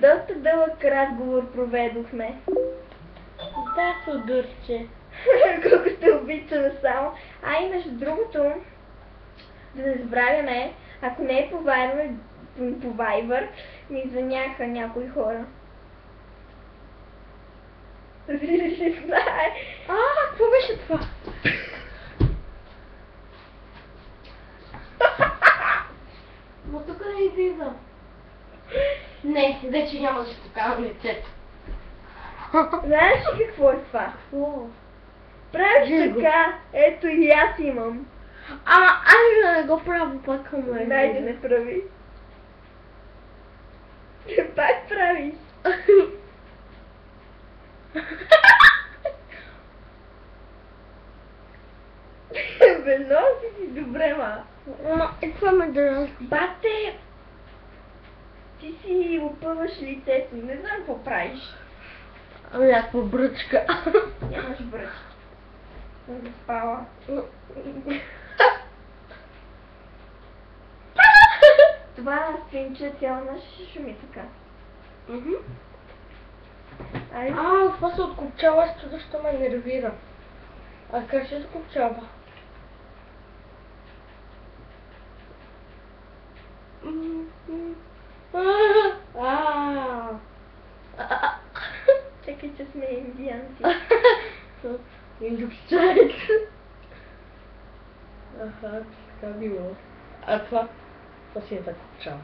доста дълъг разговор проведохме. Да, Тодорче. Колко те обичам само. А и между другото, да не забравяме, ако не е по Viber, ми звъняха някои хора. Не знае. Какво беше това? Но тук не излизам. Не, вече няма да си покажам лицето. Знаеш ли какво е това? Какво? Правиш така, ето и аз имам. Айде да не го правя пак към мен. Дай да не прави. Пак правиш. Бе, носи си добре, ма. И това ме дразни. Бате! Ти си опъваш лицето, не знам какво правиш. Някаква бръчка. Нямаш бръчки. Съм заспала. Това стринче цяла наша ще шуми така. Айде. Това се откопчава, защото ме нервира. А как се откопчава? Чакай, че сме индианци. Индукцията. Така било. А това си е така копчава.